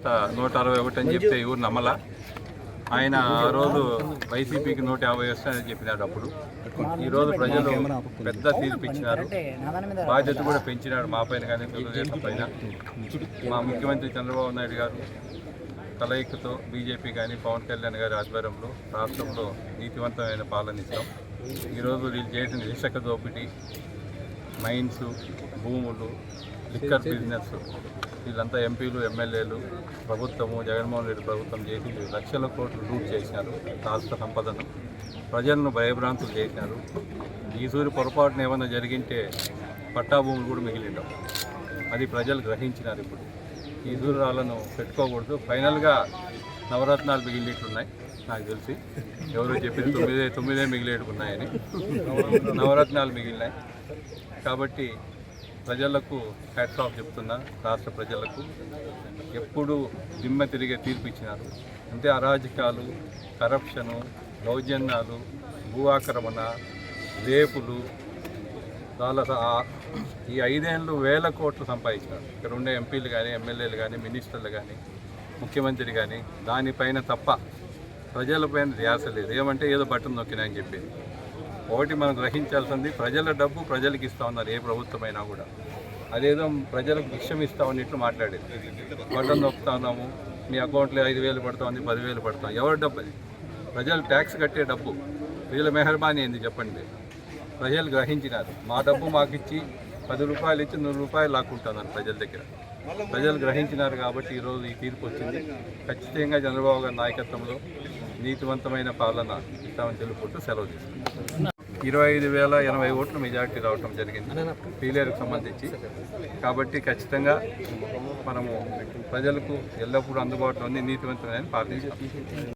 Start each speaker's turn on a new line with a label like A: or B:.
A: 161 అని చెప్తే ఎవరు నమ్మలా. ఆయన ఆ రోజు వైసీపీకి 150 వస్తాయని చెప్పినాడు. అప్పుడు ఈరోజు ప్రజలు పెద్ద తీర్పు ఇచ్చినారు, బాధ్యత కూడా పెంచినాడు మా పైన కానీ తెలుగుదేశం పైన. మా ముఖ్యమంత్రి చంద్రబాబు నాయుడు గారు కలయికతో బీజేపీ కానీ పవన్ కళ్యాణ్ గారి ఆధ్వర్యంలో రాష్ట్రంలో నీతివంతమైన పాలన ఇస్తాం. ఈరోజు వీళ్ళు చేసిన ఇసుక దోపిడీ, మైన్స్, భూములు, లిక్కర్ బిజినెస్, వీళ్ళంతా ఎంపీలు, ఎమ్మెల్యేలు, ప్రభుత్వము, జగన్మోహన్ రెడ్డి ప్రభుత్వం చేసి లక్షల కోట్లు లూట్ చేసినారు. రాష్ట్ర సంపదను, ప్రజలను భయభ్రాంతులు చేసినారు. ఈ సూరి పొరపాటున ఏమైనా జరిగింటే పట్టా భూములు కూడా మిగిలిండవు. అది ప్రజలు గ్రహించినారు. ఇప్పుడు ఈ సూరాలను పెట్టుకోకూడదు. ఫైనల్గా నవరత్నాలు మిగిలినట్లున్నాయి. నాకు తెలిసి ఎవరో చెప్పిన తొమ్మిదే మిగిలేటుకున్నాయని. నవరత్నాలు మిగిలినాయి కాబట్టి ప్రజలకు హ్యాట్స్ ఆఫ్ చెప్తున్నా. రాష్ట్ర ప్రజలకు ఎప్పుడు దిమ్మ తిరిగే తీర్పు ఇచ్చినారు. అంటే అరాజకాలు, కరప్షను, దౌర్జన్యాలు, భూ ఆక్రమణ, రేపులు, చాలా ఈ 5 ఏళ్ళు వేల కోట్లు సంపాదించినారు. ఇక్కడ ఉండే ఎంపీలు కానీ, ఎమ్మెల్యేలు కానీ, మినిస్టర్లు కానీ, ముఖ్యమంత్రి కానీ దానిపైన తప్ప ప్రజలపైన ధ్యాస లేదు. ఏమంటే ఏదో బటన్ నొక్కినాయని చెప్పేది. ఒకటి మనం గ్రహించాల్సింది, ప్రజల డబ్బు ప్రజలకు ఇస్తా ఉన్నారు ఏ ప్రభుత్వమైనా కూడా. అదేదో ప్రజలకు భిక్షం ఇస్తామన్నట్లు మాట్లాడేది. బటన్ నొక్కుతా ఉన్నాము, మీ అకౌంట్లో 5,000 పడుతుంది, 10,000 పడుతాం. ఎవరి డబ్బు అది? ప్రజలు ట్యాక్స్ కట్టే డబ్బు. వీళ్ళ మెహర్బానీ ఏంది చెప్పండి? ప్రజలు గ్రహించినారు. మా డబ్బు మాకు ఇచ్చి 10 రూపాయలు ఇచ్చి 100 రూపాయలు లాక్కుంటున్నారు ప్రజల దగ్గర. ప్రజలు గ్రహించినారు కాబట్టి ఈరోజు ఈ తీర్పు వచ్చింది. ఖచ్చితంగా చంద్రబాబు గారి నాయకత్వంలో నీతివంతమైన పాలన ఇస్తామని తెలుపుకుంటూ సెలవు తీసుకుంటాం. 25,080 ఓట్లు మెజార్టీ రావటం జరిగింది పీలేరుకు సంబంధించి. కాబట్టి ఖచ్చితంగా మనము ప్రజలకు ఎల్లప్పుడూ అందుబాటులో ఉంది నీతివంతమైన పాలన.